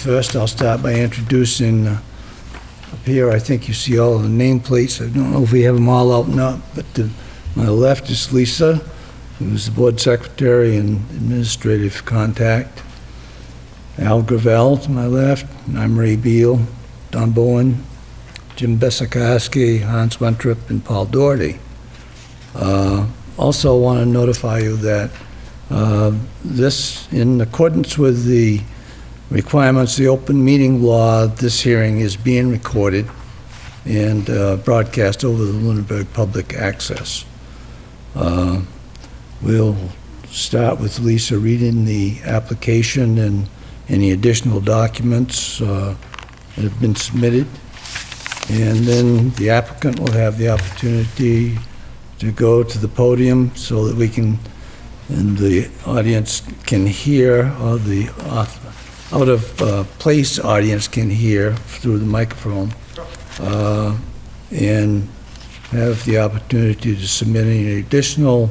First, I'll start by introducing, up here, I think you see all the nameplates. I don't know if we have them all out now, but to my left is Lisa, who's the board secretary and administrative contact. Al Gravel to my left, and I'm Ray Beal, Don Bowen, Jim Besikoski, Hans Winthrop, and Paul Doherty. Also want to notify you that this, in accordance with the requirements of the open meeting law, this hearing is being recorded and broadcast over the Lunenburg Public Access. We'll start with Lisa reading the application and any additional documents that have been submitted. And then the applicant will have the opportunity to go to the podium so that we can, and the audience can hear, or the out-of-place audience can hear through the microphone, and have the opportunity to submit any additional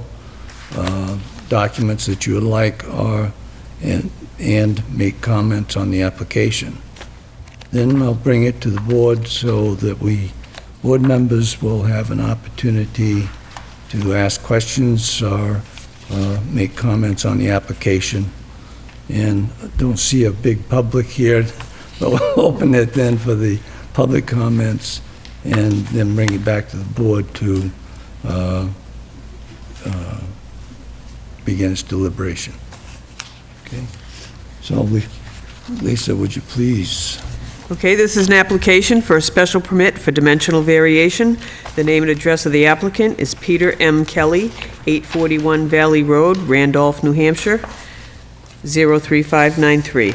documents that you would like, and make comments on the application. Then I'll bring it to the board so that board members will have an opportunity to ask questions or make comments on the application. And I don't see a big public here, but we'll open it then for the public comments and then bring it back to the board to begin its deliberation. Okay? So, Lisa, would you please? Okay, this is an application for a special permit for dimensional variation. The name and address of the applicant is Peter M. Kelly, 841 Valley Road, Randolph, New Hampshire, 03593.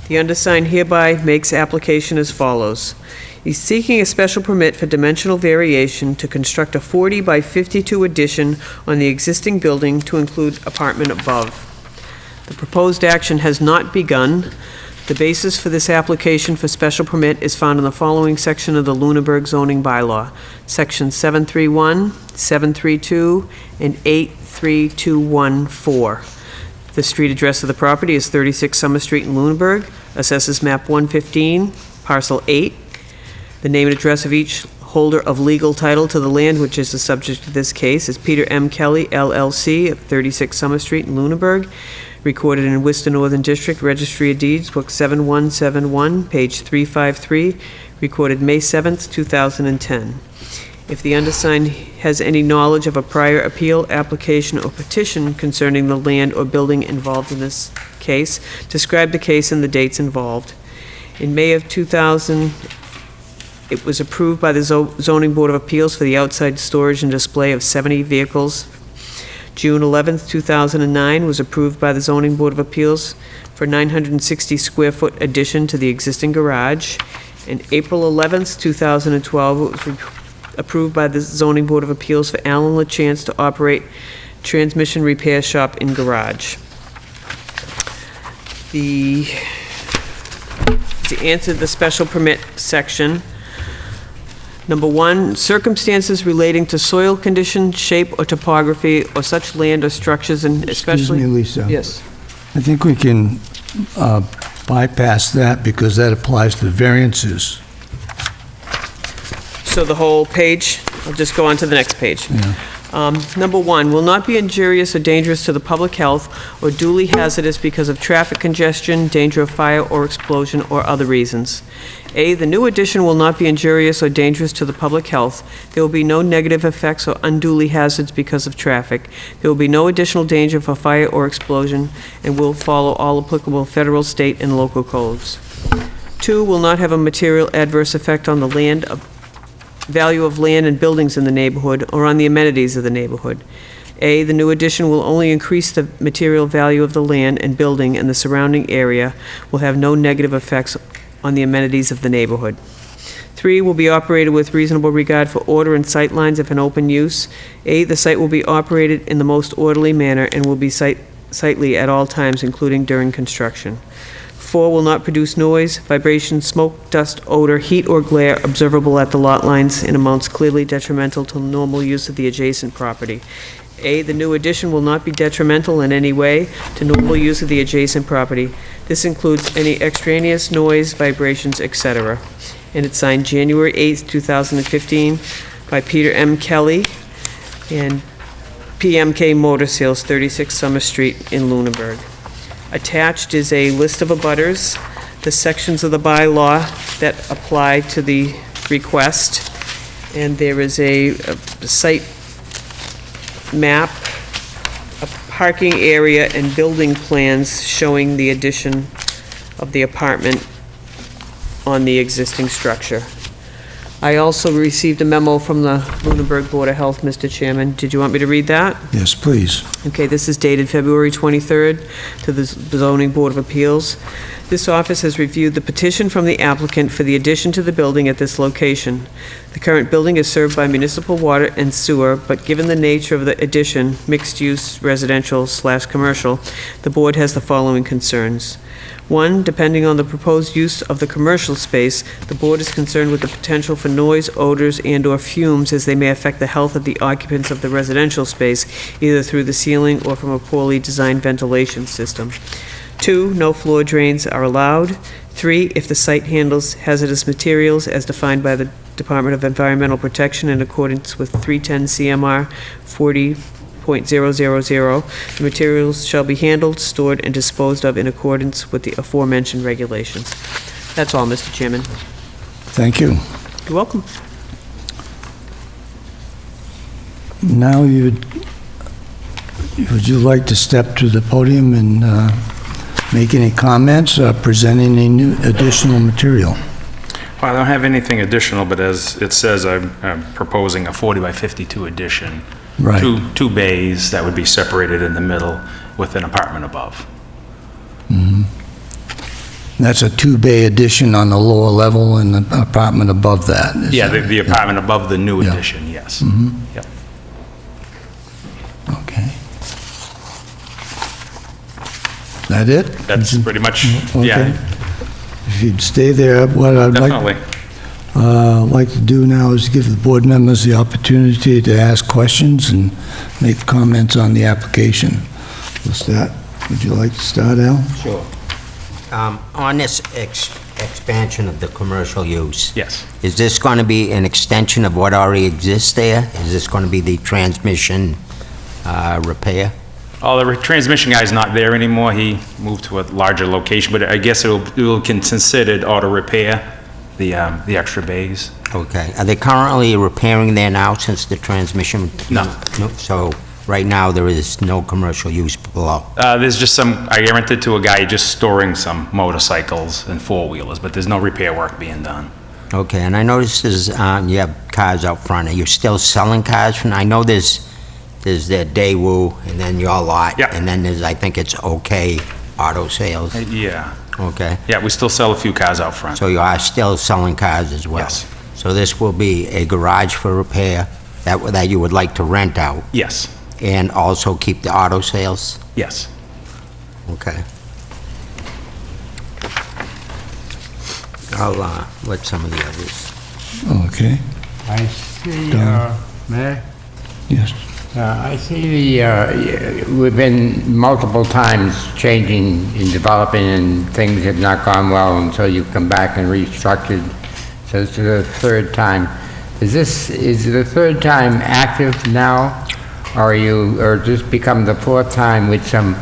The undersigned hereby makes application as follows. He's seeking a special permit for dimensional variation to construct a 40 by 52 addition on the existing building to include apartment above. The proposed action has not begun. The basis for this application for special permit is found in the following section of the Lunenburg zoning bylaw, section 731, 732, and 83214. The street address of the property is 36 Summer Street in Lunenburg, assesses map 115, parcel 8. The name and address of each holder of legal title to the land, which is the subject of this case, is Peter M. Kelly, LLC, of 36 Summer Street in Lunenburg, recorded in Worcester Northern District Registry of Deeds, Book 7171, page 353, recorded May 7th, 2010. If the undersigned has any knowledge of a prior appeal, application, or petition concerning the land or building involved in this case, describe the case and the dates involved. In May of 2000, it was approved by the Zoning Board of Appeals for the outside storage and display of 70 vehicles. June 11th, 2009 was approved by the Zoning Board of Appeals for 960 square foot addition to the existing garage. And April 11th, 2012, it was approved by the Zoning Board of Appeals for Alan LaChance to operate transmission repair shop in garage. To answer the special permit section, number 1, circumstances relating to soil condition, shape, or topography, or such land or structures, and especially... Excuse me, Lisa. Yes. I think we can bypass that because that applies to variances. So the whole page, I'll just go on to the next page. Yeah. Number 1, will not be injurious or dangerous to the public health or duly hazardous because of traffic congestion, danger of fire or explosion, or other reasons. A, the new addition will not be injurious or dangerous to the public health. There will be no negative effects or unduly hazards because of traffic. There will be no additional danger for fire or explosion, and will follow all applicable federal, state, and local codes. 2, will not have a material adverse effect on the value of land and buildings in the neighborhood or on the amenities of the neighborhood. A, the new addition will only increase the material value of the land and building, and the surrounding area will have no negative effects on the amenities of the neighborhood. 3, will be operated with reasonable regard for order and sight lines if an open use. 8, the site will be operated in the most orderly manner and will be sightly at all times, including during construction. 4, will not produce noise, vibration, smoke, dust, odor, heat, or glare observable at the lot lines in amounts clearly detrimental to normal use of the adjacent property. A, the new addition will not be detrimental in any way to normal use of the adjacent property. This includes any extraneous noise, vibrations, etc. And it's signed January 8th, 2015 by Peter M. Kelly and PMK Motor Sales, 36 Summer Street in Lunenburg. Attached is a list of abutters, the sections of the bylaw that apply to the request, and there is a site map, a parking area, and building plans showing the addition of the apartment on the existing structure. I also received a memo from the Lunenburg Board of Health, Mr. Chairman. Did you want me to read that? Yes, please. Okay, this is dated February 23rd to the Zoning Board of Appeals. This office has reviewed the petition from the applicant for the addition to the building at this location. The current building is served by municipal water and sewer, but given the nature of the addition, mixed-use residential/commercial, the board has the following concerns. One, depending on the proposed use of the commercial space, the board is concerned with the potential for noise, odors, and/or fumes as they may affect the health of the occupants of the residential space, either through the ceiling or from a poorly designed ventilation system. Two, no floor drains are allowed. Three, if the site handles hazardous materials as defined by the Department of Environmental Protection in accordance with 310 CMR 40.000, the materials shall be handled, stored, and disposed of in accordance with the aforementioned regulations. That's all, Mr. Chairman. Thank you. You're welcome. Now, would you like to step to the podium and make any comments, present any new additional material? Well, I don't have anything additional, but as it says, I'm proposing a 40 by 52 addition. Right. Two bays that would be separated in the middle with an apartment above. That's a two-bay addition on the lower level and an apartment above that. Is Yeah, that- the apartment above the new Yeah. addition, yes. Yep. Okay. That it? That's pretty much, Okay. yeah, If you'd stay there, what I'd definitely. like to do now is give the board members the opportunity to ask questions and make comments on the application. Would you like to start, Al? Sure. On this expansion of the commercial use, Yes. is this going to be an extension of what already exists there? Is this going to be the transmission repair? Oh, the transmission guy's not there anymore. He moved to a larger location, but I guess it will be considered auto repair, the extra bays. Okay. Are they currently repairing there now since the transmission? No. No. So right now, there is no commercial use below? There's just I rented to a guy just storing some motorcycles and four-wheelers, but there's no repair work being done. Okay. And I noticed you have cars out front. Are you still selling cars? I know there's the Daewoo, and then your lot. Yeah. And then there's, I think it's OK Auto Sales. Yeah. Okay. Yeah, we still sell a few cars out front. So you are still selling cars as well? Yes. So this will be a garage for repair that you would like to rent out Yes, and also keep the auto sales? yes. Okay. I'll let some of the others. Okay. I see, Don. Mayor, Yes. I see we've been multiple times changing and developing, and things have not gone well until you come back and restructured. So this is the third time. Is the third time active now, or just become the fourth time with some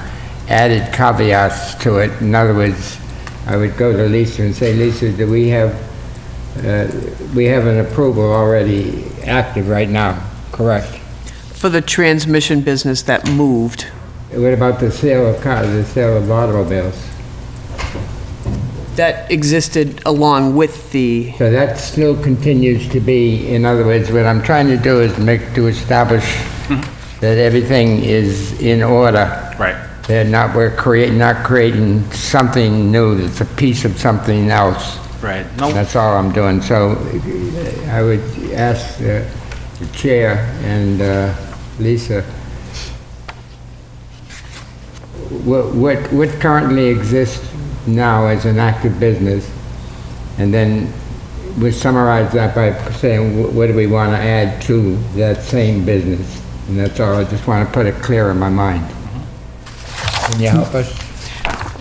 added caveats to it? In other words, I would go to Lisa and say, Lisa, do we have an approval already active right now, correct? For the transmission business that moved, What about the sale of cars, the sale of automobiles? that existed along with the, So that still continues to be, in other words, what I'm trying to do is establish that everything is in order. Right. We're not creating something new that's a piece of something else. Right. No, That's all I'm doing. So I would ask the chair and Lisa, what currently exists now as an active business, and then we summarize that by saying what do we want to add to that same business. And that's all, I just want to put it clear in my mind. Can you help us?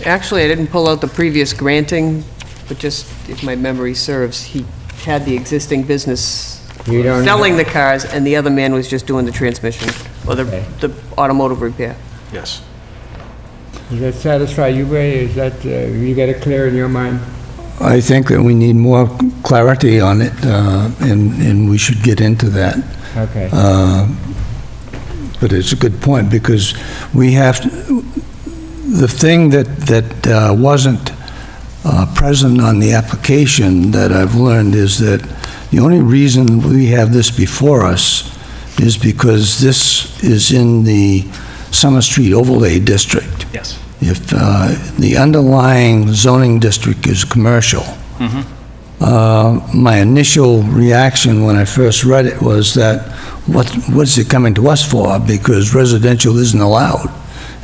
Actually, I didn't pull out the previous granting, but just, if my memory serves, he had the existing business You don't- selling the cars, and the other man was just doing the transmission, or Okay. the automotive repair. Yes. Does that satisfy you, Ray? Is that, you got it clear in your mind? I think that we need more clarity on it, and we should get into that. Okay. But it's a good point, because we have, the thing that wasn't present on the application that I've learned is that the only reason we have this before us is because this is in the Summer Street Overlay District. Yes. If the underlying zoning district is commercial, my initial reaction when I first read it was that, what's it coming to us for? Because residential isn't allowed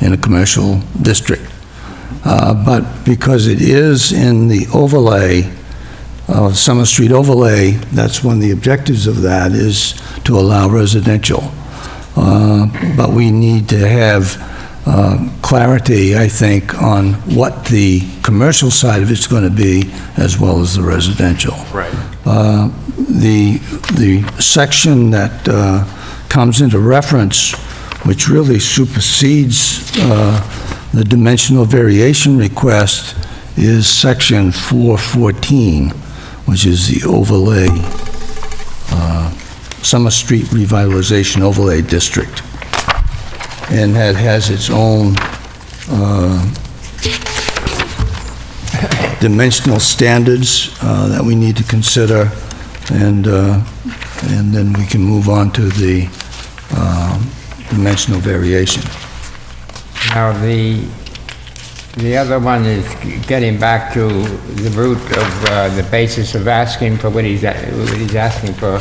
in a commercial district. But because it is in the overlay, Summer Street overlay, that's one of the objectives of that, is to allow residential. But we need to have clarity, I think, on what the commercial side of it's going to be, as well as the residential. Right. The section that comes into reference, which really supersedes the dimensional variation request, is section 414, which is the overlay, Summer Street Revitalization Overlay District. And that has its own dimensional standards that we need to consider, and then we can move on to the dimensional variation. Now, the other one is getting back to the root of the basis of asking for what he's asking for.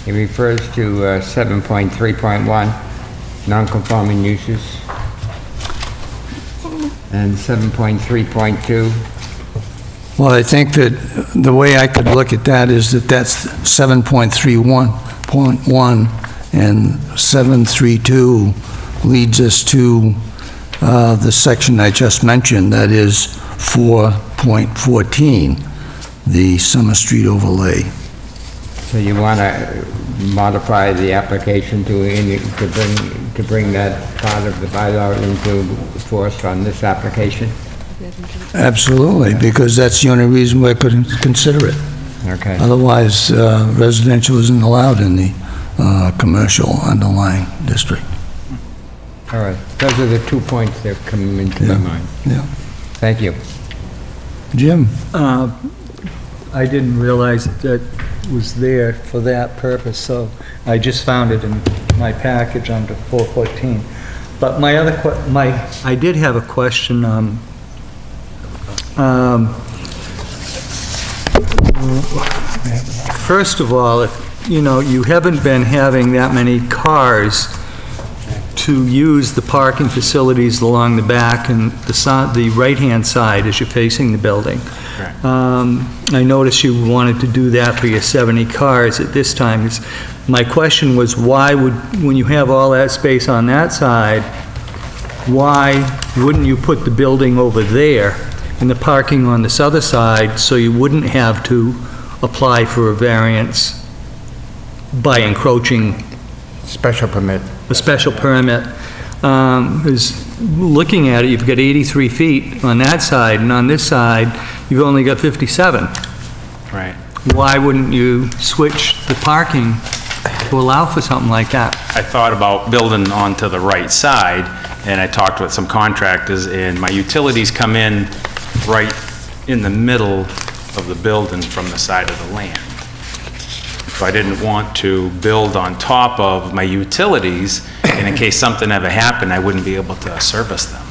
He refers to 7.3.1, non-conforming uses, and 7.3.2. Well, I think that the way I could look at that is that that's 7.31.1, and 732 leads us to the section I just mentioned, that is 4.14, the Summer Street overlay. So you want to modify the application to bring that part of the bylaw into force on this application? Absolutely, because that's the only reason we could consider it. Okay. Otherwise, residential isn't allowed in the commercial underlying district. All right. Those are the 2 points that come into my mind. Yeah. Thank you. Jim? I didn't realize that was there for that purpose, so I just found it in my package under 414. But my other, I did have a question. First of all, if, you haven't been having that many cars to use the parking facilities along the back and the right-hand side as you're facing the building. Correct. I noticed you wanted to do that for your 70 cars at this time. My question was, why would, when you have all that space on that side, why wouldn't you put the building over there and the parking on this other side, so you wouldn't have to apply for a variance by encroaching Special permit. a special permit? Because looking at it, you've got 83 feet on that side, and on this side, you've only got 57. Right. Why wouldn't you switch the parking to allow for something like that? I thought about building onto the right side, and I talked with some contractors, and my utilities come in right in the middle of the building from the side of the land. So I didn't want to build on top of my utilities, and in case something ever happened, I wouldn't be able to service them.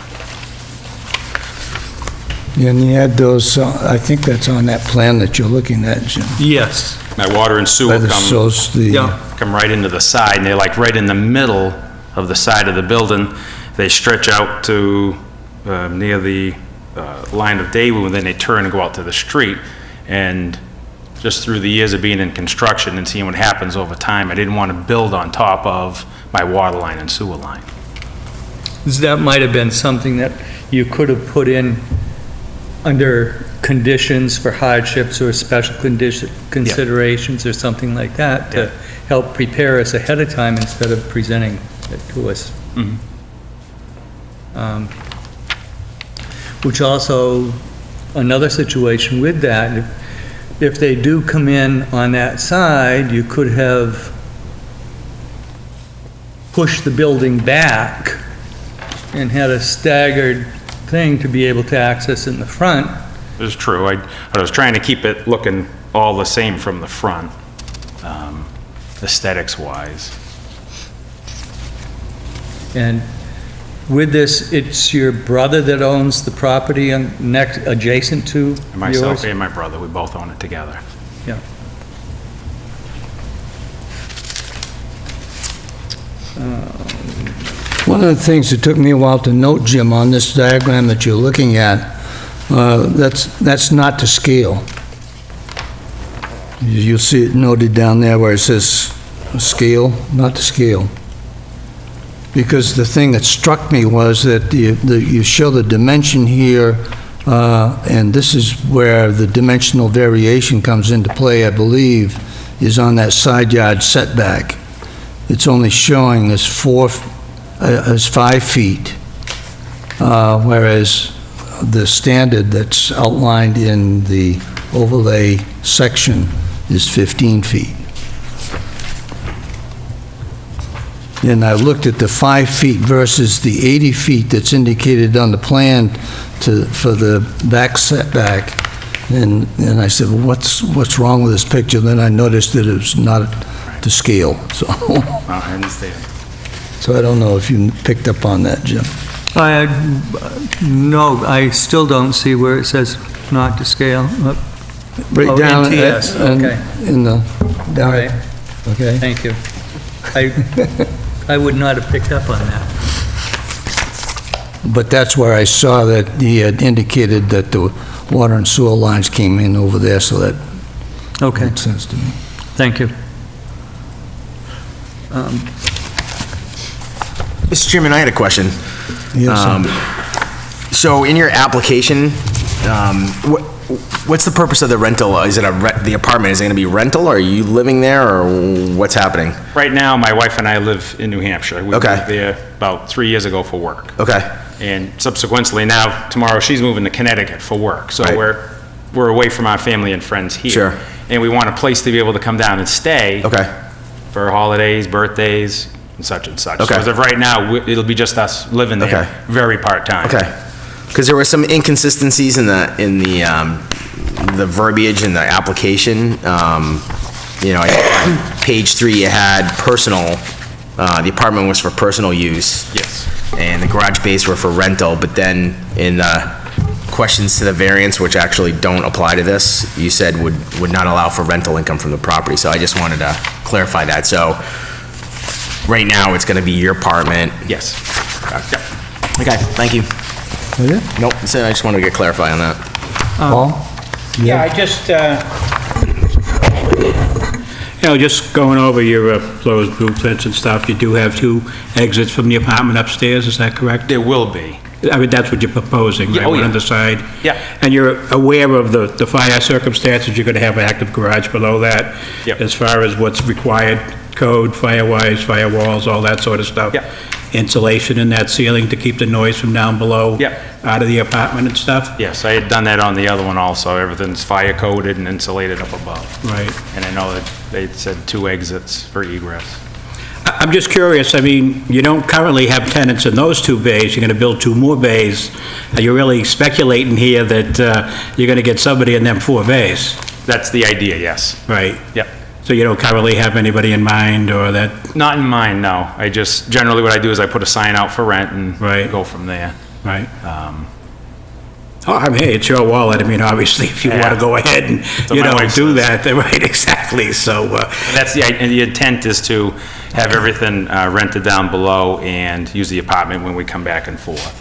And you had those, I think that's on that plan that you're looking at, Jim. Yes. My water and sewer That shows the, Yeah. come right into the side, and they're like right in the middle of the side of the building. They stretch out to near the line of Daewoo, and then they turn and go out to the street. And just through the years of being in construction and seeing what happens over time, I didn't want to build on top of my water line and sewer line. That might have been something that you could have put in under conditions for hardships or special considerations or something like that to help prepare us ahead of time instead of presenting it to us. Which also, another situation with that, if they do come in on that side, you could have pushed the building back and had a staggered thing to be able to access in the front. It's true. I was trying to keep it looking all the same from the front, aesthetics-wise. And with this, it's your brother that owns the property next, adjacent to yours? Myself and my brother, we both own it together. Yeah. One of the things that took me a while to note, Jim, on this diagram that you're looking at, that's not to scale. You'll see it noted down there where it says scale, not to scale. Because the thing that struck me was that you show the dimension here, and this is where the dimensional variation comes into play, I believe, is on that side yard setback. It's only showing as 5 feet, whereas the standard that's outlined in the overlay section is 15 feet. And I looked at the 5 feet versus the 80 feet that's indicated on the plan for the back setback, and I said, well, what's wrong with this picture? Then I noticed that it was not to scale, so. I understand. So I don't know if you picked up on that, Jim. No, I still don't see where it says not to scale. Right Oh, down NTS, okay. in the, down, All right, okay? thank you. I would not have picked up on that. But that's where I saw that he had indicated that the water and sewer lines came in over there, so that Okay, makes sense to me. thank you. Mr. Chairman, I had a question. Yes, So in your application, what's the purpose of the rental? Is it the apartment, is it going to be rental, or are you living there, or what's happening? Right now, my wife and I live in New Hampshire. We Okay. moved there about 3 years ago for work. Okay, And subsequently, now, tomorrow, she's moving to Connecticut for work. So Right. we're away from our family and friends here. Sure. And we want a place to be able to come down and stay. okay, For holidays, birthdays, and such and such. Okay. So as of right now, it'll be just us living Okay. there, very part-time. okay. Because there were some inconsistencies in the verbiage in the application. You know, on page 3, you had personal, the apartment was for personal use. Yes. And the garage bays were for rental, but then in the questions to the variance, which actually don't apply to this, you said would not allow for rental income from the property, so I just wanted to clarify that. So, right now, it's gonna be your apartment. Yes. Yep. Okay, thank you. Okay. Nope, so I just wanted to get clarified on that. Paul? Yeah, I just, just going over your closed blueprints and stuff, you do have 2 exits from the apartment upstairs, is that correct? There will be. I mean, that's what you're proposing, Yeah, right? oh, One yeah. on the side? Yeah. And you're aware of the fire circumstances, you're gonna have an active garage below that? Yep. As far as what's required, code, fire-wise, firewalls, all that sort of stuff? Yep. Insulation in that ceiling to keep the noise from down below? Yep. Out of the apartment and stuff? Yes, I had done that on the other one also. Everything's fire-coded and insulated up above. Right. And I know that they said 2 exits for egress. I'm just curious, I mean, you don't currently have tenants in those 2 bays, you're going to build 2 more bays. Are you really speculating here that you're going to get somebody in them 4 bays? That's the idea, yes. Right? Yep. So you don't currently have anybody in mind, or that, Not in mind, no. I just, generally what I do is I put a sign out for rent and Right. go from there. right? Oh, I mean, hey, it's your wallet, I mean, obviously, if you want Yeah. to go ahead and, So my wife do says. that, then right, exactly, so, That's the intent is to have everything rented down below and use the apartment when we come back and forth.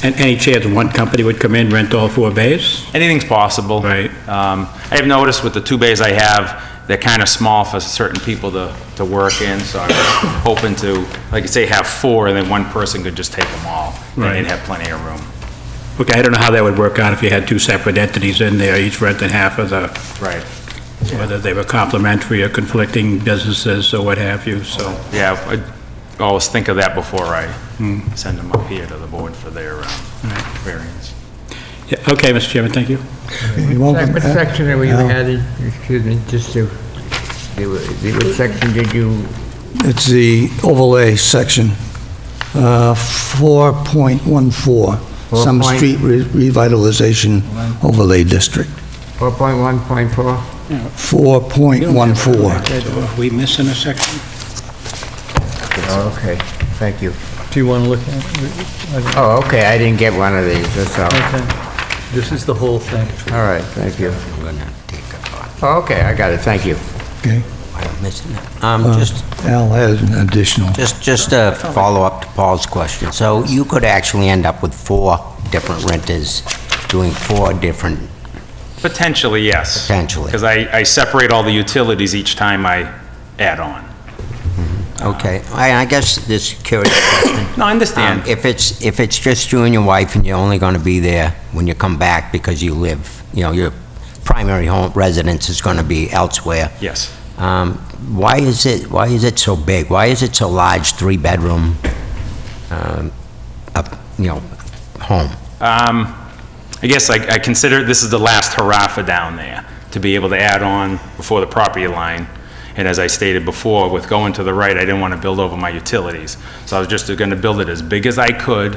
And any chance one company would come in, rent all 4 bays? Anything's possible. Right. I have noticed with the 2 bays I have, they're kind of small for certain people to work in, so I was hoping to, like I say, have 4, and then one person could just take them all. And Right. they'd have plenty of room. Okay, I don't know how that would work out if you had 2 separate entities in there, each renting half of the, Right. whether they were complementary or conflicting businesses or what have you, so. Yeah, I always think of that before I send them up here to the board for their variance. Yeah, okay, Mr. Chairman, thank you. You're welcome. What section are we Al? adding? Excuse me, just to, what section did you, It's the overlay section, 4.14, Summer Street Revitalization Overlay District, 4.1.4? 4.14. Are we missing a section? Oh, okay, thank you. Do you want to look at it? Oh, okay, I didn't get one of these, that's all. Okay. This is the whole thing. All right, thank you. I'm gonna take a copy. Oh, okay, I got it, thank you. Okay. I'm missing it. Just Al has an additional. Just a follow-up to Paul's question. So you could actually end up with 4 different renters doing 4 different, Potentially, yes. Potentially. Because I separate all the utilities each time I add on. okay. I guess this curious question. No, I understand. If it's just you and your wife and you're only going to be there when you come back because you live, your primary home residence is going to be elsewhere, Yes. why is it so big? Why is it so large, 3-bedroom, home? I guess I consider this is the last hurrah for down there, to be able to add on before the property line. And as I stated before, with going to the right, I didn't want to build over my utilities. So I was just going to build it as big as I could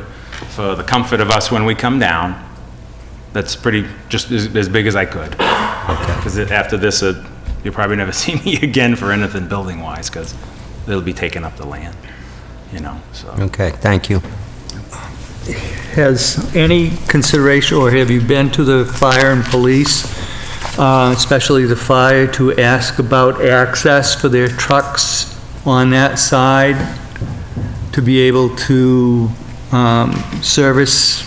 for the comfort of us when we come down. That's just as big as I could. Because after this, you'll probably never see me again for anything building-wise, because they'll be taking up the land, so. Okay, thank you. Has any consideration, or have you been to the fire and police, especially the fire, to ask about access for their trucks on that side to be able to service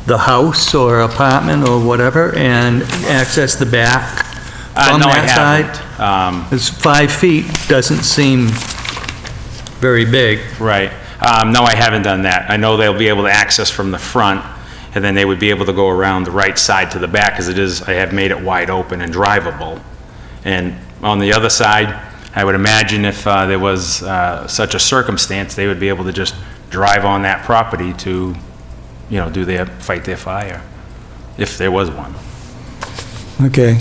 the house or apartment or whatever and access the back from No, I that side? haven't. Because 5 feet doesn't seem very big. Right. No, I haven't done that. I know they'll be able to access from the front, and then they would be able to go around the right side to the back, as I have made it wide open and drivable. And on the other side, I would imagine if there was such a circumstance, they would be able to just drive on that property to, fight their fire, if there was one. Okay.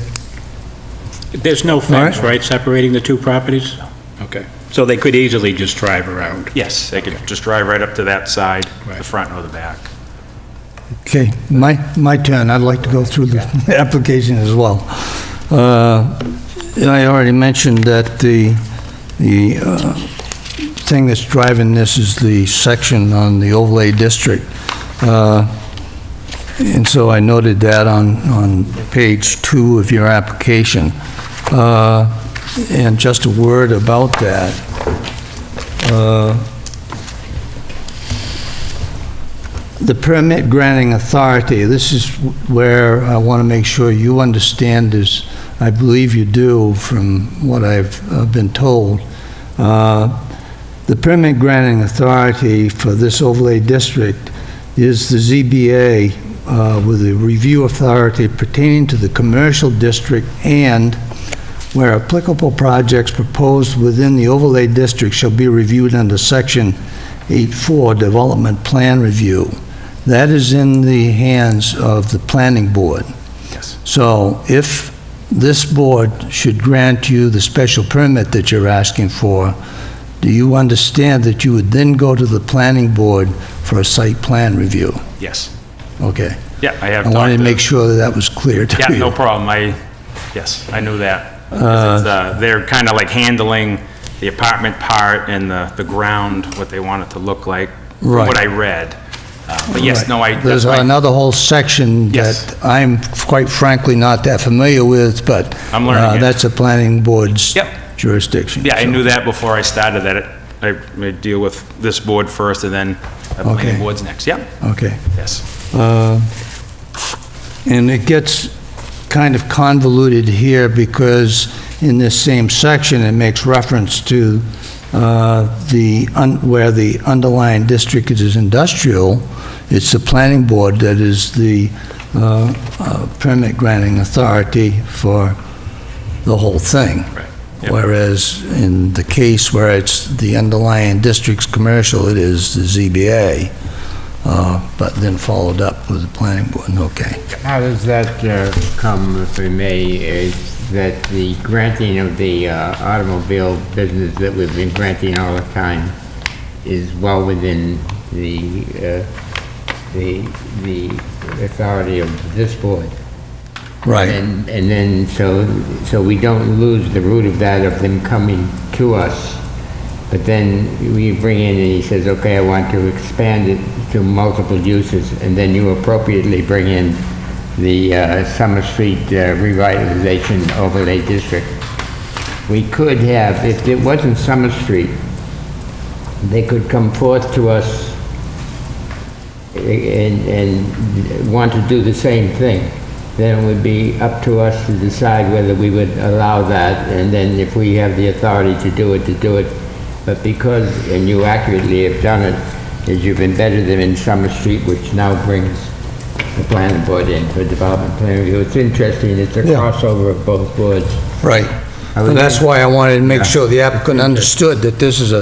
There's no fence, All right. right, separating the 2 properties? Okay. So they could easily just drive around? Yes, they could just drive right up to that side, the Right. front or the back. Okay, my turn. I'd like to go through the application as well. I already mentioned that the thing that's driving this is the section on the overlay district. And so I noted that on page 2 of your application. And just a word about that. The permit granting authority, this is where I want to make sure you understand, is, I believe you do from what I've been told. The permit granting authority for this overlay district is the ZBA with a review authority pertaining to the commercial district, and where applicable projects proposed within the overlay district shall be reviewed under section 8.4 Development Plan Review. That is in the hands of the planning board. Yes. So if this board should grant you the special permit that you're asking for, do you understand that you would then go to the planning board for a site plan review? Yes. Okay. Yeah, I have I talked wanted to to- make sure that that was clear to you. Yeah, no problem. Yes, I knew that. 'Cause they're kind of like handling the apartment part and the ground, what they want it to look like, from Right. what I read. But yes, no, There's that's why- another whole section Yes. that I'm quite frankly not that familiar with, but I'm learning it. that's a planning board's Yep. jurisdiction. Yeah, I so. knew that before I started, that I deal with this board first, and then Okay. Planning board's next, yep, Okay. yes. And it gets kind of convoluted here because in this same section, it makes reference to where the underlying district is industrial. It's the planning board that is the permit granting authority for the whole thing. Right. Yep. Whereas in the case where it's the underlying district's commercial, it is the ZBA, but then followed up with the planning board. Okay. How does that come, if I may, is that the granting of the automobile business that we've been granting all the time is well within the authority of this board? Right. And then, so we don't lose the root of that, of them coming to us, but then we bring in and he says, okay, I want to expand it to multiple uses, and then you appropriately bring in the Summer Street revitalization overlay district. We could have, if it wasn't Summer Street, they could come forth to us and want to do the same thing. Then it would be up to us to decide whether we would allow that, and then if we have the authority to do it, to do it. But because, and you accurately have done it, is you've embedded them in Summer Street, which now brings the planning board in for development plan review. It's interesting, it's a Yeah. crossover of both boards. Right. And that's why I wanted to make sure the applicant understood that this is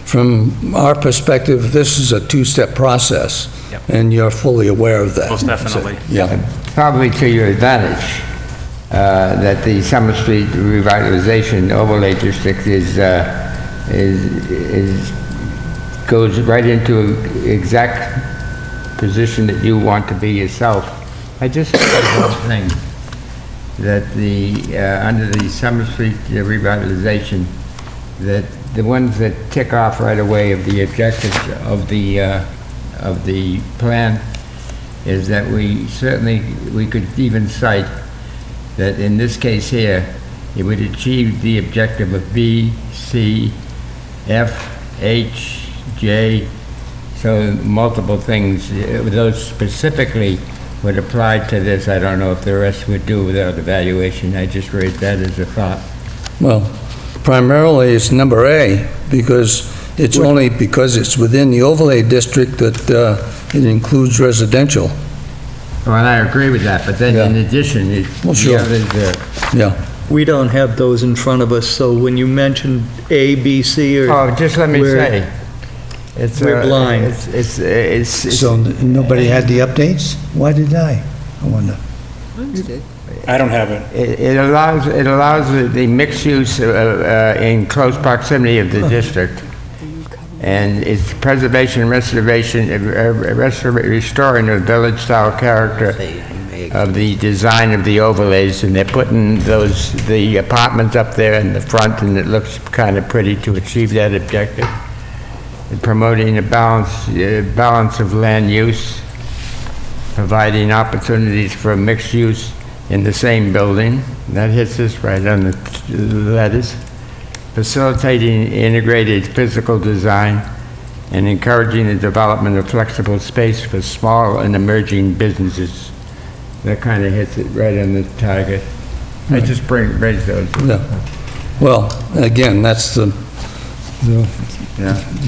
from our perspective, this is a two-step process. Yep. And you're fully aware of that. Most definitely. Yeah. Probably to your advantage, that the Summer Street revitalization overlay district goes right into exact position that you want to be yourself. I just said one thing, that under the Summer Street revitalization, that the ones that tick off right away of the objectives of the plan is that we could even cite that in this case here, it would achieve the objective of B, C, F, H, J, so multiple things. Those specifically would apply to this. I don't know if the rest would do without evaluation. I just raised that as a thought. Well, primarily it's number A, because it's only because it's within the overlay district that it includes residential. Well, and I agree with that, but then in Yeah. addition, Well, sure. Yeah. We don't have those in front of us, so when you mentioned A, B, C, or... Oh, just let me We're- say, it's... we're blind. It's So nobody had the updates? Why did I wonder. I don't have it. It allows the mixed use in close proximity of the district. And it's preservation, restoration, restoring the village-style character of the design of the overlays, and they're putting the apartments up there in the front, and it looks kind of pretty to achieve that objective. And promoting a balance of land use, providing opportunities for mixed use in the same building. That hits us right on the letters. Facilitating integrated physical design and encouraging the development of flexible space for small and emerging businesses. That kind of hits it right on the target. I just raised those. Yeah. Well, again, that's the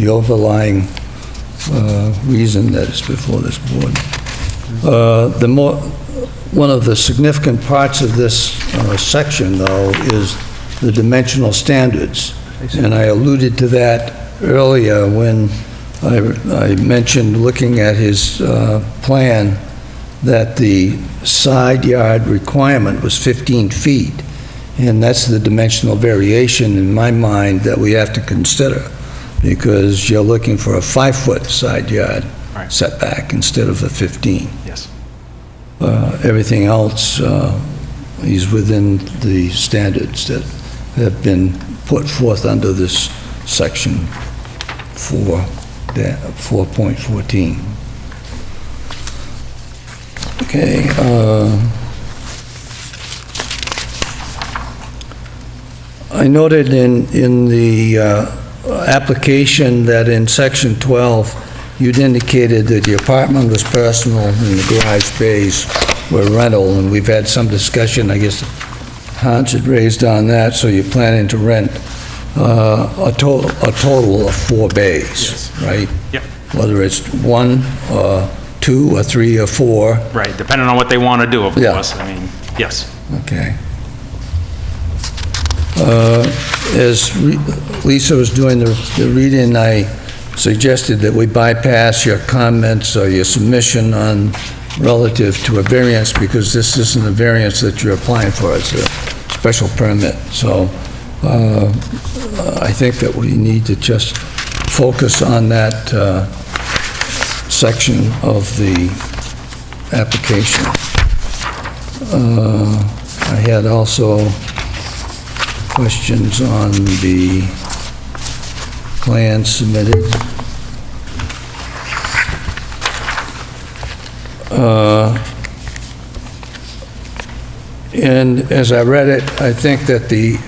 overlying reason that it's before this board. One of the significant parts of this section, though, is the dimensional standards. And I alluded to that earlier when I mentioned, looking at his plan, that the side yard requirement was 15 feet. And that's the dimensional variation in my mind that we have to consider, because you're looking for a 5-foot side yard Right. setback instead of a 15. Yes. Everything else is within the standards that have been put forth under this section 4.14. Okay. I noted in the application that in section 12, you'd indicated that the apartment was personal and the garage space were rental, and we've had some discussion, I guess Hans had raised on that, so you're planning to rent a total of 4 bays, right? Yep. Whether it's 1, or 2, or 3, or 4. Right, depending on what they want to do, of Yeah. course. I mean, yes. Okay. As Lisa was doing the reading, I suggested that we bypass your comments or your submission on relative to a variance, because this isn't a variance that you're applying for, it's a special permit. So I think that we need to just focus on that section of the application. I had also questions on the plans submitted. And as I read it, I think that the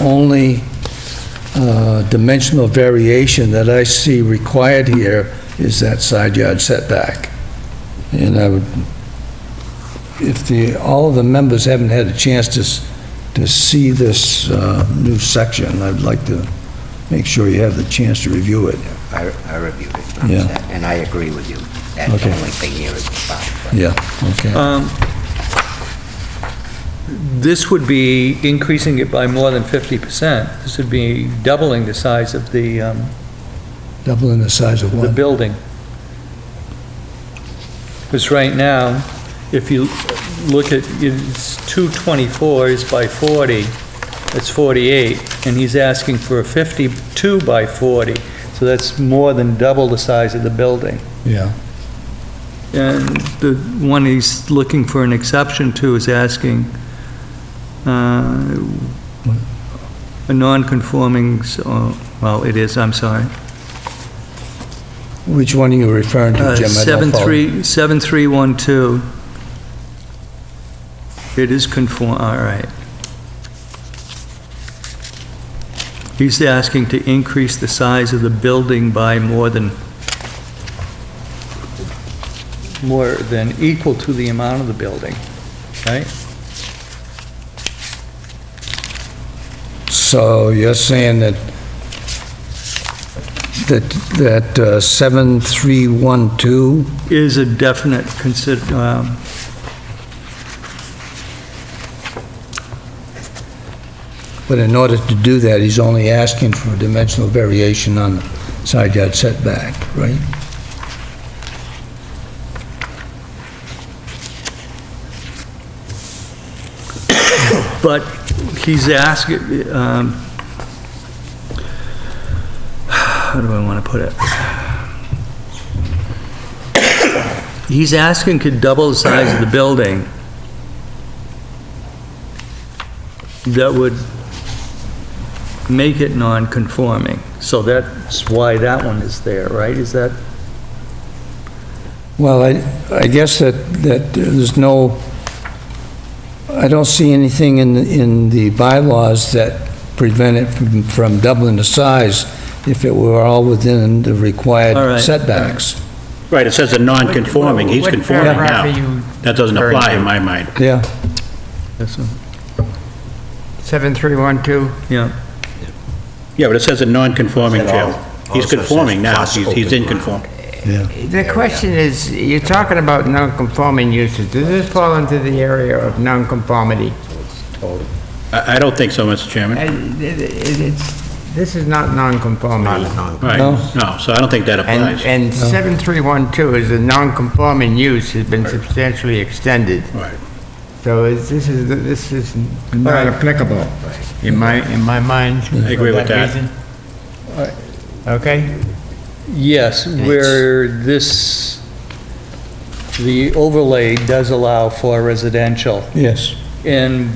only dimensional variation that I see required here is that side yard setback. And I would, if all of the members haven't had a chance to see this new section, I'd like to make sure you have the chance to review it. I reviewed it, Yeah. and I agree with you. That's the Okay. only thing here is the side. Yeah, okay. This would be increasing it by more than 50%. This would be doubling the size of the Doubling the size of what? building. Because right now, if you look at, it's 224s by 40, that's 48, and he's asking for a 52 by 40, so that's more than double the size of the building. Yeah. And the one he's looking for an exception to is asking a non-conforming, well, it is, I'm sorry. Which one are you referring to, Jim? I don't follow. 7312. It is all right. He's asking to increase the size of the building by more than equal to the amount of the building, right? So you're saying that 7312, Is a definite but in order to do that, he's only asking for a dimensional variation on the side yard setback, right? But he's asking, how do I want to put it? He's asking to double the size of the building. That would make it non-conforming. So that's why that one is there, right? Is that? Well, I guess that there's no, I don't see anything in the bylaws that prevent it from doubling the size if it were all within the All required right. setbacks. Right, it says a non-conforming, he's What conforming paragraph are now. you That doesn't referring apply to? in my mind. Yeah, 7312? Yeah. Yeah, but it says a non-conforming, It all- Jim. He's also conforming says now, plus he's open in ground. conform. yeah. The question is, you're talking about non-conforming uses. Does this fall into the area of non-conformity? I don't think so, Mr. Chairman. This is not non-conformity. Right, No. no, so I don't think that applies. And 7312 is a non-conforming use, has been substantially extended. Right. So this is not applicable, in my mind. I agree with that. reason. Okay? Yes, where the overlay does allow for residential, Yes.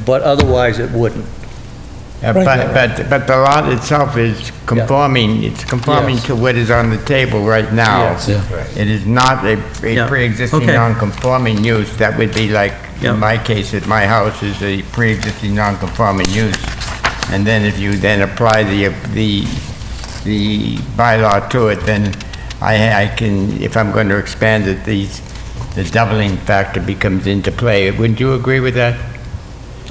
but otherwise it wouldn't. But the lot itself is conforming, it's conforming Yes. to what is on the table right now. Yes. Yeah. It is not a Yeah. pre-existing Okay. non-conforming use. That would be like, Yeah. in my case, at my house, is a pre-existing non-conforming use. And then if you then apply the bylaw to it, then I can, if I'm going to expand it, the doubling factor becomes into play. Wouldn't you agree with that?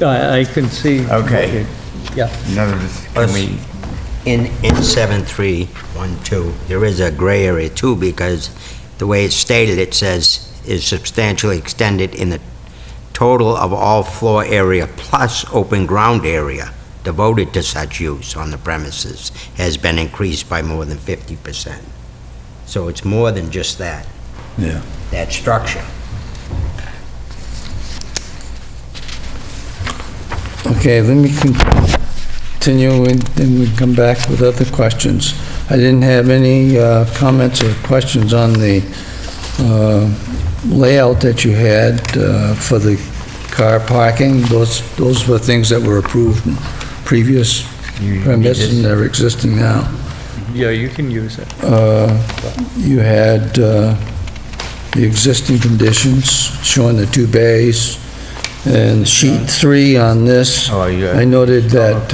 I can see. Okay. Yeah. In other words, can we, In 7312, there is a gray area too, because the way it's stated, it says, is substantially extended in the total of all floor area plus open ground area devoted to such use on the premises has been increased by more than 50%. So it's more than just that, Yeah. that structure. Okay, let me continue, and then we come back with other questions. I didn't have any comments or questions on the layout that you had for the car parking. Those were things that were approved in previous permits and they're existing now. Yeah, you can use it. You had the existing conditions showing the 2 bays. And sheet 3 on this, Oh, yeah. I noted that,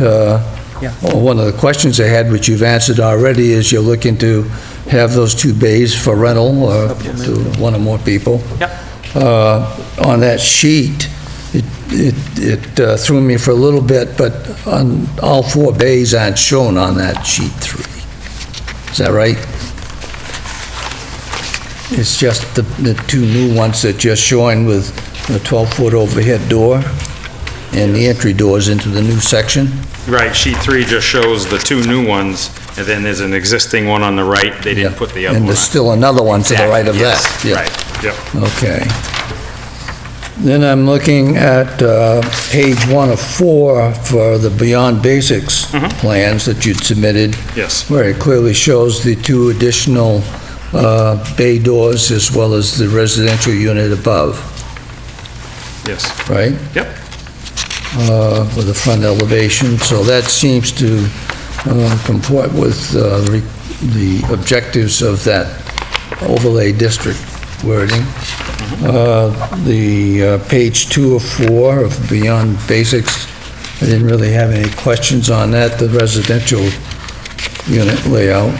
well, one of the questions I had, which you've answered already, is you're looking to have those 2 bays for rental or to one or more people. Yep. On that sheet, it threw me for a little bit, but on all 4 bays aren't shown on that sheet 3. Is that right? It's just the 2 new ones that you're showing with a 12-foot overhead door and the entry doors into the new section? Right, sheet 3 just shows the 2 new ones, and then there's an existing one on the right. They didn't put the other one And on. there's still another one to the right of that? Exactly, Yeah. yes, right, yep. Okay. Then I'm looking at page 1 of 4 for the Beyond Basics plans that you'd submitted. Yes. Where it clearly shows the 2 additional bay doors as well as the residential unit above, Yes, right? yep. With the front elevation, so that seems to comport with the objectives of that overlay district wording. The page 2 of 4 of Beyond Basics, I didn't really have any questions on that, the residential unit layout,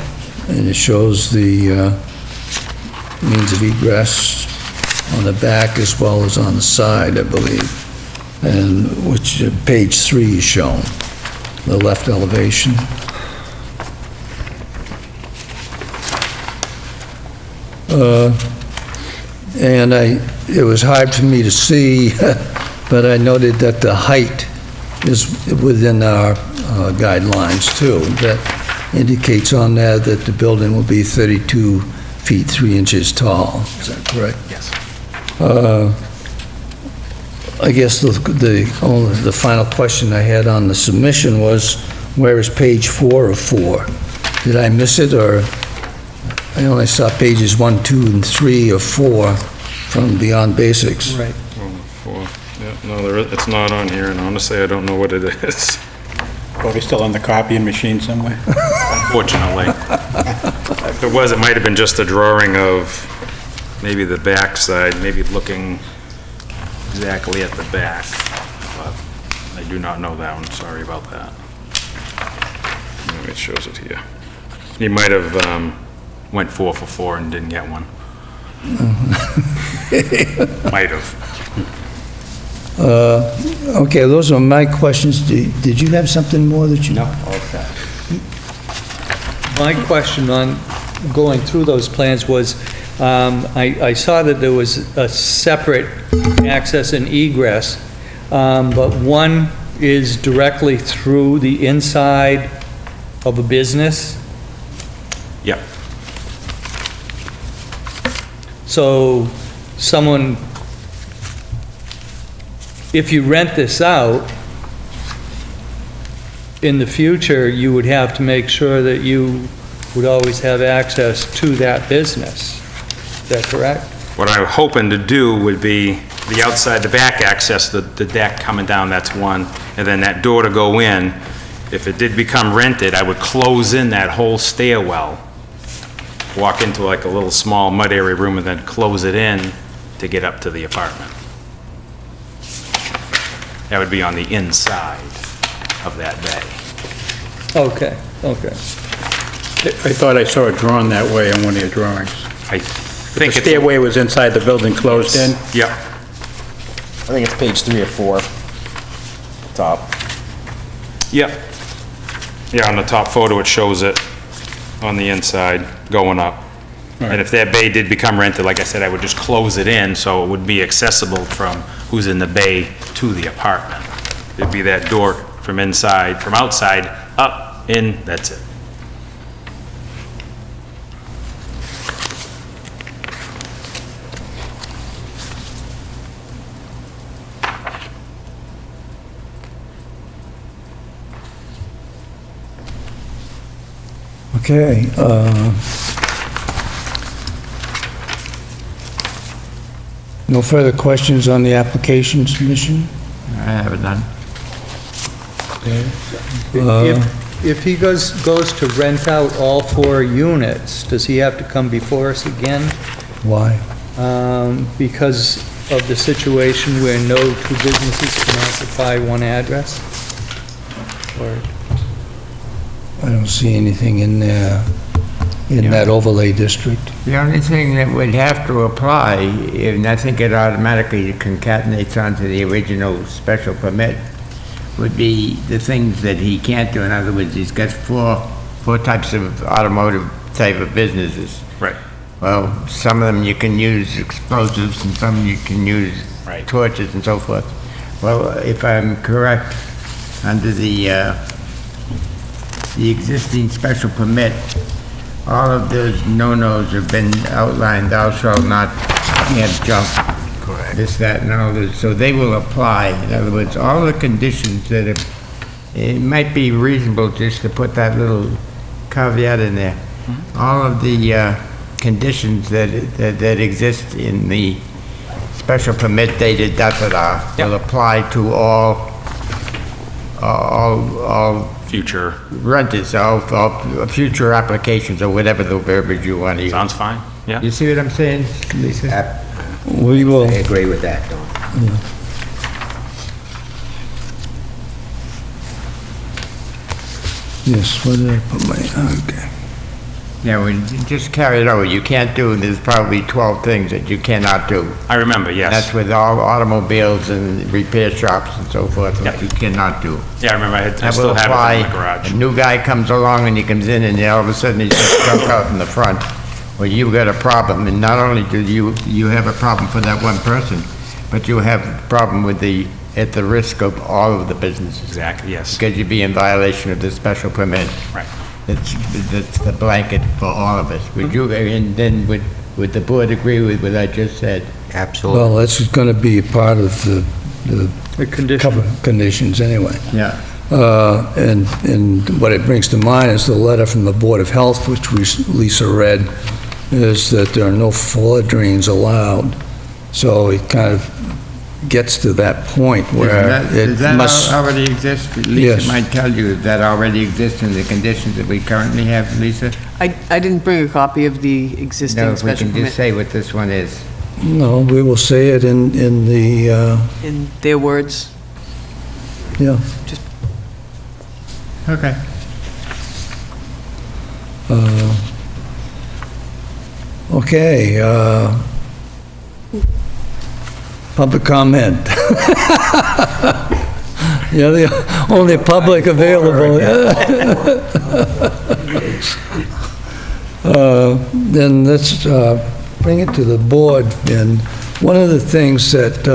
and it shows the means of egress on the back as well as on the side, I believe, and which page 3 is shown, the left elevation. And it was hard for me to see, but I noted that the height is within our guidelines too. That indicates on there that the building will be 32 feet 3 inches tall. Is that correct? Yes. I guess the final question I had on the submission was, where is page 4 of 4? Did I miss it, or I only saw pages 1, 2, and 3 of 4 from Beyond Basics? Right. 4, yeah, no, it's not on here, and honestly, I don't know what it is, Probably still on the copying machine somewhere. unfortunately. If it was, it might have been just a drawing of maybe the back side, maybe looking exactly at the back, but I do not know that one, sorry about that. Maybe it shows it here. You might have went 4 for 4 and didn't get one. Might have. Okay, those are my questions. Did you have something more that you... no, all set. My question on going through those plans was, I saw that there was a separate access and egress, but one is directly through the inside of a business. Yep. So someone, if you rent this out, in the future, you would have to make sure that you would always have access to that business. Is that correct? What I'm hoping to do would be the outside, the back access, the deck coming down, that's one, and then that door to go in. If it did become rented, I would close in that whole stairwell, walk into like a little small mud area room, and then close it in to get up to the apartment. That would be on the inside of that bay. Okay, okay. I thought I saw it drawn that way on one of your drawings. I The think it's... stairway was inside the building closed in? Yep. I think it's page 3 or 4. Top. Yep. Yeah, on the top photo, it shows it on the inside going up. And if that bay did become rented, like I said, I would just close it in so it would be accessible from who's in the bay to the apartment. There'd be that door from inside, from outside, up, in, that's it. Okay, no further questions on the application submission? I have it done. If he goes to rent out all 4 units, does he have to come before us again? Why? Because of the situation where no 2 businesses can occupy 1 address? Or, I don't see anything in there, in that overlay district. The only thing that would have to apply, and I think it automatically concatenates onto the original special permit, would be the things that he can't do. In other words, he's got four types of automotive type of businesses. Right. Well, some of them you can use explosives, and some you can use Right. torches and so forth. Well, if I'm correct, under the existing special permit, all of those no-nos have been outlined. Thou shalt not have junk. Correct. This, that, and all this. So they will apply. In other words, all the conditions that have, it might be reasonable just to put that little caveat in there. All of the conditions that exist in the special permit dated da-da-da will apply to all Future, renters, all future applications, or whatever the verbiage you want to use. sounds fine, yeah. You see what I'm saying, Lisa? We will, I agree with that, Don. yes, where did I put my, okay. Yeah, we just carry it over. You can't do, there's probably 12 things that you cannot do. I remember, yes. That's with all automobiles and repair shops and so forth, that you cannot do. Yeah, I remember, I That still will have it apply. in my garage. A new guy comes along and he comes in and all of a sudden he's just junk out in the front. Well, you've got a problem, and not only do you have a problem for that one person, but you have a problem with at the risk of all of the businesses. Exactly, yes. Because you'd be in violation of the special permit. Right. That's the blanket for all of us. Would you, and then would the board agree with what I just said? Absolutely. Well, that's gonna be a part of the the condition? cover conditions anyway. Yeah. And what it brings to mind is the letter from the Board of Health, which Lisa read, is that there are no flood drains allowed. So it kind of gets to that point where Does it that must... already exist? Yes. Lisa might tell you that already exists in the conditions that we currently have, Lisa? I didn't bring a copy of the No, existing if we special can just permit say what this one is. No, we will say it in the, in their words. yeah. Okay. Okay, public comment. You're the only public available. Then let's bring it to the board. And one of the things that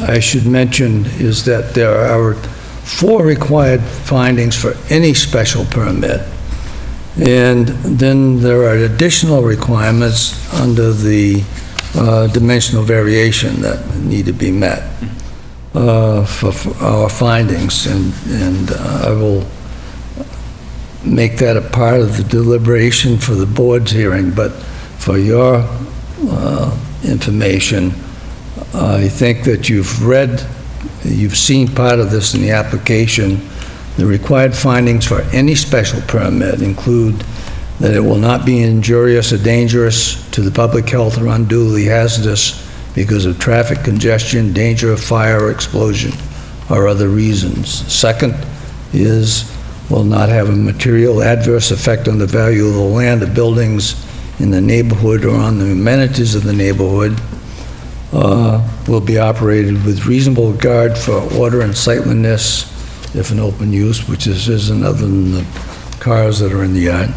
I should mention is that there are 4 required findings for any special permit. And then there are additional requirements under the dimensional variation that need to be met for our findings. And I will make that a part of the deliberation for the board's hearing. But for your information, I think that you've seen part of this in the application. The required findings for any special permit include that it will not be injurious or dangerous to the public health or unduly hazardous because of traffic congestion, danger of fire or explosion, or other reasons. Second is will not have a material adverse effect on the value of the land or buildings in the neighborhood or on the amenities of the neighborhood, will be operated with reasonable regard for order and sightliness if an open use, which this isn't other than the cars that are in the yard.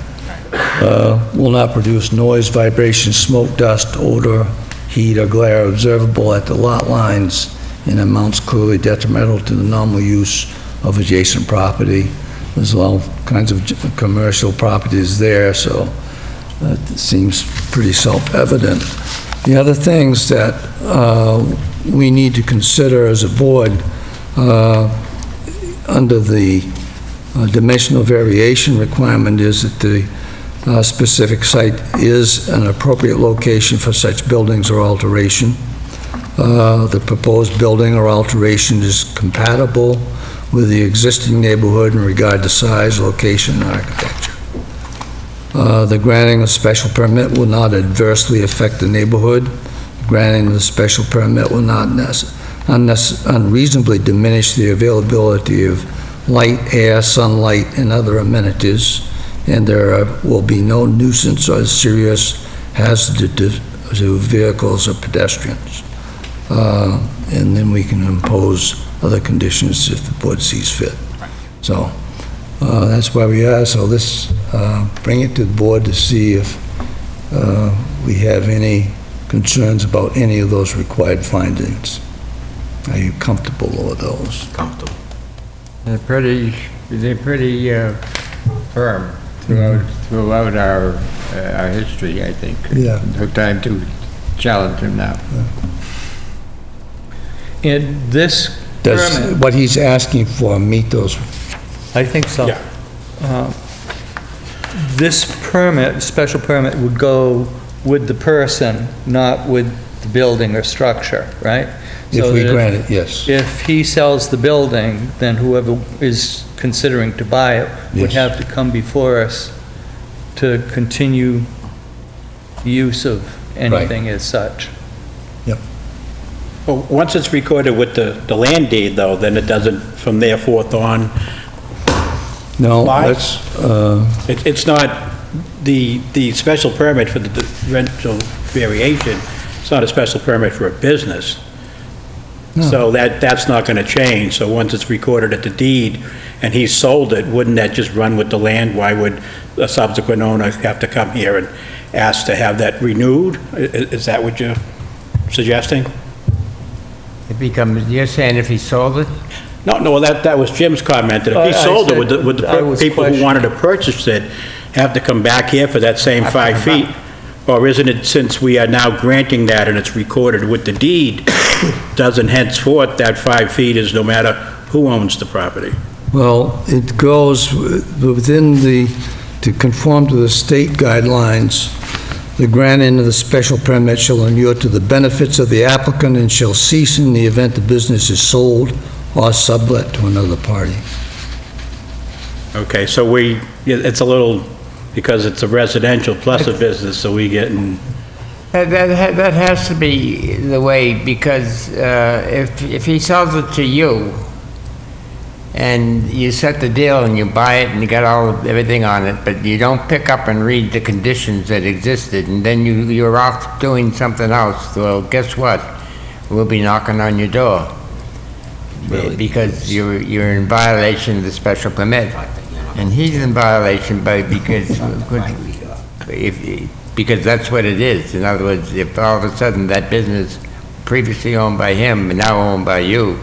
Will not produce noise, vibration, smoke, dust, odor, heat, or glare observable at the lot lines in amounts clearly detrimental to the normal use of adjacent property. There's all kinds of commercial properties there, so it seems pretty self-evident. The other things that we need to consider as a board under the dimensional variation requirement is that the specific site is an appropriate location for such buildings or alteration. The proposed building or alteration is compatible with the existing neighborhood in regard to size, location, and architecture. The granting of special permit will not adversely affect the neighborhood. Granting the special permit will not unreasonably diminish the availability of light, air, sunlight, and other amenities, and there will be no nuisance or serious hazard to vehicles or pedestrians. And then we can impose other conditions if the board sees fit. So that's where we are. So let's bring it to the board to see if we have any concerns about any of those required findings. Are you comfortable with those? Comfortable. They're pretty firm throughout our history, I think. Yeah. No time to challenge them now. And this Does permit, what he's asking for meet those? I think so. Yeah. This permit, special permit, would go with the person, not with the building or structure, right? If So we that grant it, yes. If he sells the building, then whoever is considering to buy it would Yes. have to come before us to continue the use of anything as such. Well, once it's recorded with the land deed, though, then it doesn't, from there forth on, No, Why? that's, it's not, the special permit for the rental variation, it's not a special permit for a business. So that's not going to change. So once it's recorded at the deed and he sold it, wouldn't that just run with the land? Why would a subsequent owner have to come here and ask to have that renewed? Is that what you're suggesting? It becomes, you're saying if he sold it? No, that was Jim's comment, that if he I sold it, said- would I the was people who wanted to purchase it have to come back here for that same 5 feet? Or isn't it, since we are now granting that and it's recorded with the deed, doesn't henceforth that 5 feet is no matter who owns the property? well, it goes within to conform to the state guidelines, the granting of the special permit shall inure to the benefits of the applicant and shall cease in the event the business is sold or sublet to another party. Okay, so it's a little, because it's a residential plus a business, so we get in, That has to be the way, because if he sells it to you, and you set the deal and you buy it and you got everything on it, but you don't pick up and read the conditions that existed, and then you're off doing something else, well, guess what? We'll be knocking on your door. Because you're in violation of the special permit. And he's in violation because that's what it is. In other words, if all of a sudden that business previously owned by him and now owned by you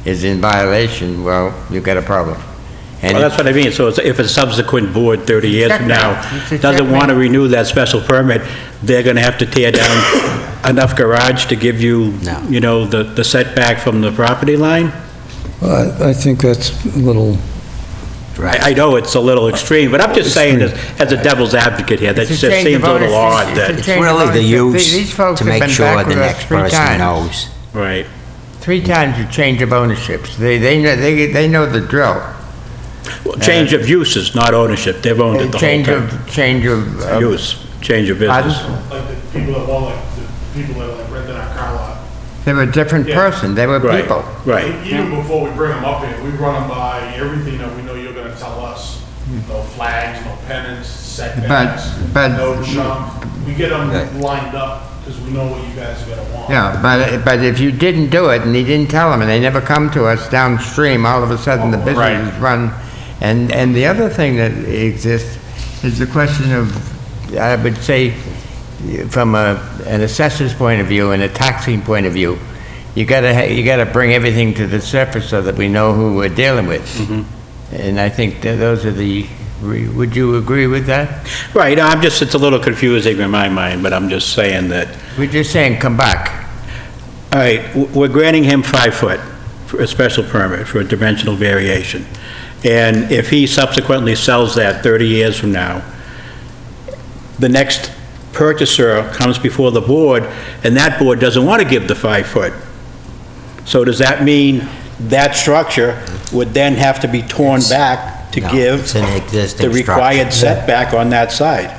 is in violation, well, you've got a problem. And well, that's what I mean, so if a subsequent board 30 years from now It's a doesn't checkmate. want to renew that special permit, they're going to have to tear down enough garage to give you, No. you know, the setback from the property line? I think that's a little, I know it's a little extreme, but I'm just saying, as a devil's advocate here, that It's a just change of seems a little ownership. odd It's a that, It's change of really the ownership. These use folks to have make been sure back the with us next 3 person times. knows. right. 3 times a change of ownerships. They know the drill. Well, change of uses, not ownership, they've owned it the whole Change time. of Use, change of business. Like the people that want, like, the people that like renting our car lot, They were a different Yeah. person, they were Right, people. right. Even before we bring them up here, we run them by everything that we know you're gonna tell us. No flags, no pennants, setbacks, But- no junk. We get them lined up because we know what you guys are gonna want. Yeah, but if you didn't do it, and he didn't tell them, and they never come to us downstream, all of a sudden the business Right. is run. And the other thing that exists is the question of, I would say, from an assessor's point of view and a taxing point of view, you gotta bring everything to the surface so that we know who we're dealing with. And I think that those are would you agree with that? Right, it's a little confusing in my mind, but I'm just saying that, We're just saying, come back. all right, we're granting him 5 foot for a special permit for a dimensional variation. And if he subsequently sells that 30 years from now, the next purchaser comes before the board, and that board doesn't want to give the 5 foot. So does that mean that structure would then have to be torn back to No, give it's an existing the required setback on that side?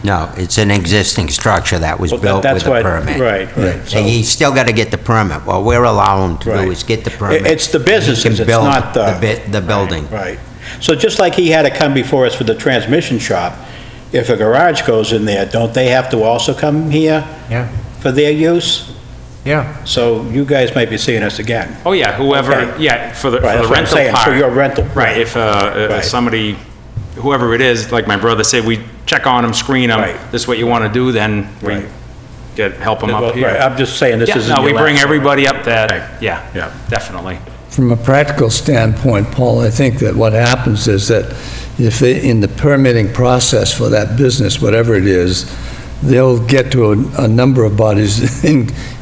No, it's an existing structure that was Well, built that's with a what- permit. Right, right. So And he's still got to get the permit. What we're allowing him to Right. do is get the permit. It's the businesses, He can it's build not the building. Right. So just like he had to come before us for the transmission shop, if a garage goes in there, don't they have to also come here Yeah, for their use? yeah. So you guys might be seeing us again. Oh, yeah, whoever, Okay. yeah, for the Right, that's what I'm rental saying, part. for your rental. Right, if Right. somebody, whoever it is, like my brother said, we check on them, screen them, Right. this is what you want to do, then we Right. help them up Right, here. I'm just saying, this Yeah, isn't no, we your bring last- everybody up Okay. that, yeah, Yeah. definitely. From a practical standpoint, Paul, I think that what happens is that if they, in the permitting process for that business, whatever it is, they'll get to a number of bodies,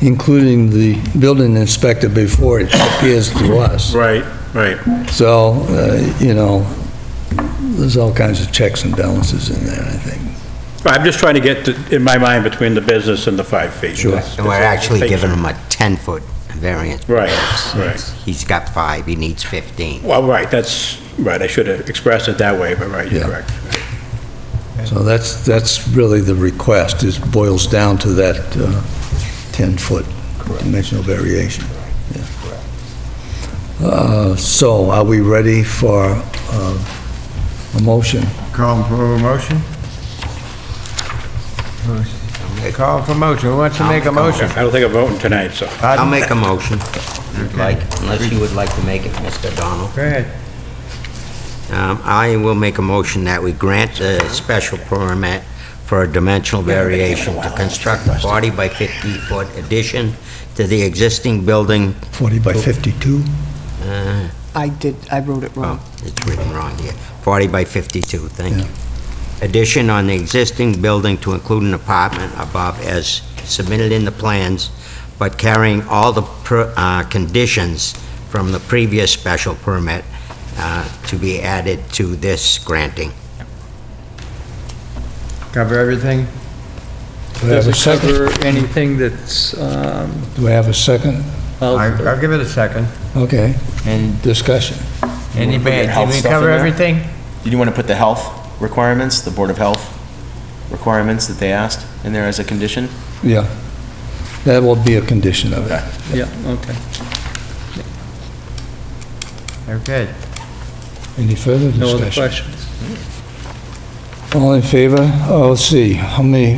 including the building inspector before it appears to us. Right, right. So, there's all kinds of checks and balances in there, I think. I'm just trying to get, in my mind, between the business and the 5 feet. Sure. And we're actually giving him a 10-foot variance. Right, right. He's got 5, he needs 15. Well, right, that's, right, I should have expressed it that way, but right, you're Yeah. correct. So that's really the request, is boils down to that 10-foot dimensional variation. Yeah. So are we ready for a motion? Call for a motion? Call for motion, who wants to make a motion? I don't think I'm voting tonight, so. I'll make a motion, unless you would like to make it, Mr. Donald. Go ahead. I will make a motion that we grant a special permit for a dimensional variation to construct a 40 by 50-foot addition to the existing building. 40 by 52? I wrote it wrong. Oh, it's written wrong here. 40 by 52, thank you. Addition on the existing building to include an apartment above as submitted in the plans, but carrying all the conditions from the previous special permit to be added to this granting. Cover everything? Do I have a Does it second? cover anything that's, Do I have a second? I'll give it a second. Okay, And discussion. anybody, health did we stuff cover in there? everything? Did you want to put the health requirements, the Board of Health requirements that they asked in there as a condition? Yeah, that will be a condition of it. yeah, okay. Okay. Any further No other discussion? questions? All in favor? Oh, let's see, how many,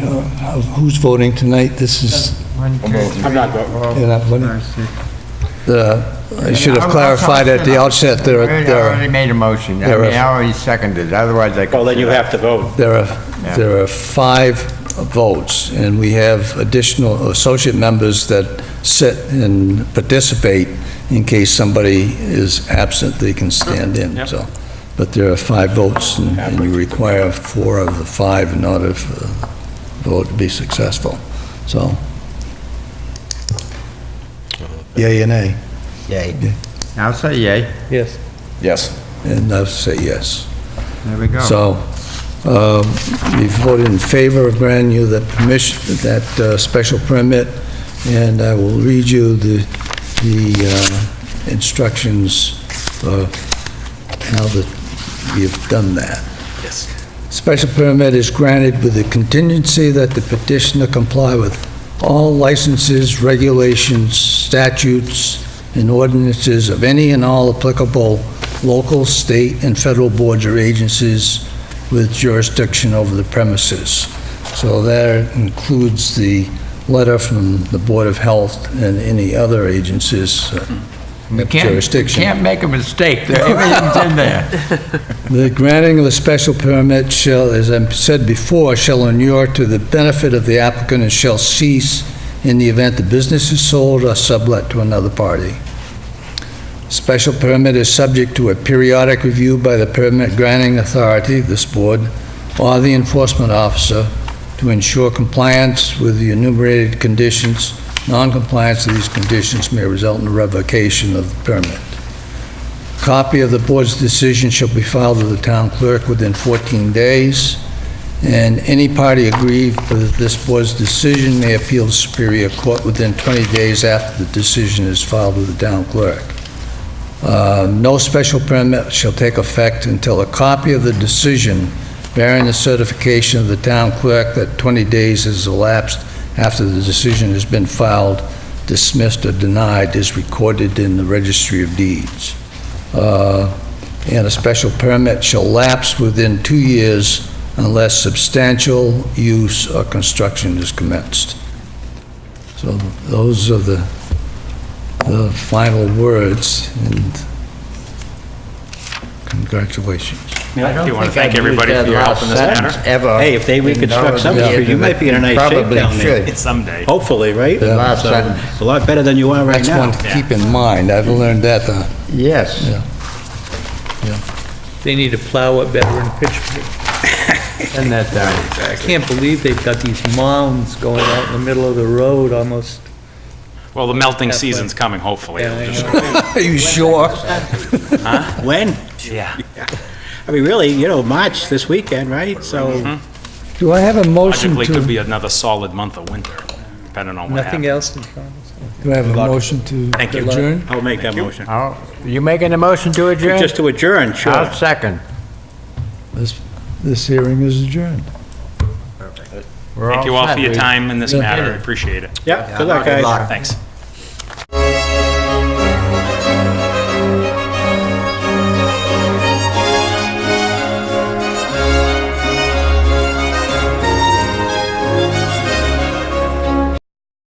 who's voting tonight? This is, One, two, I'm not voting. you're not voting? five, six. I should have clarified at the outset, I already made a motion. I there mean, are- I already seconded, otherwise I could... Well, then you have to vote. there are 5 votes, and we have additional associate members that sit and participate in case somebody is absent, they can stand in, Yep. so. But there are 5 votes, and you require 4 of the 5 in order for the vote to be successful, so. Yea and nay, Yay. I'll say yay. Yes. Yes. and I'll say yes. There we go. So, we voted in favor of granting you the permission, that special permit, and I will read you the instructions for how we have done that. Yes. Special permit is granted with the contingency that the petitioner comply with all licenses, regulations, statutes, and ordinances of any and all applicable local, state, and federal boards or agencies with jurisdiction over the premises. So that includes the letter from the Board of Health and any other agencies with jurisdiction. Can't make a mistake, everything's in there. The granting of a special permit shall, as I said before, shall inure to the benefit of the applicant and shall cease in the event the business is sold or sublet to another party. Special permit is subject to a periodic review by the permit granting authority, this board, or the enforcement officer to ensure compliance with the enumerated conditions. Non-compliance of these conditions may result in a revocation of the permit. Copy of the board's decision shall be filed with the town clerk within 14 days, and any party aggrieved with this board's decision may appeal to Superior Court within 20 days after the decision is filed with the town clerk. No special permit shall take effect until a copy of the decision bearing the certification of the town clerk that 20 days has elapsed after the decision has been filed, dismissed, or denied is recorded in the Registry of Deeds. And a special permit shall lapse within 2 years unless substantial use or construction is commenced. So those are the final words, and congratulations. Do you want to thank everybody for your help in this matter? Hey, if they reconstruct Summer Street, you might be in a nice shape down there. Someday. Hopefully, right? Yeah. So, it's a lot better than you are right That's now. one to keep in mind. I've learned that. Yes. Yeah. They need to plow it better in Pittsburgh. And that, I can't believe they've got these mounds going out in the middle of the road almost. Well, the melting season's coming, hopefully. Yeah, I It'll just- know. Are you sure? When? Yeah. I mean, really, March this weekend, right? So, Do I have a motion Logically, could be to, another solid month of winter, depending on what Nothing happens. else in front of us. do I have a motion to Thank you. adjourn? I'll make that motion. you making a motion to adjourn? Just to adjourn, sure. I'll second. This hearing is adjourned. We're Thank you all set. for your time in this Yeah. matter, I appreciate it. Yeah, good luck, guys. Thanks.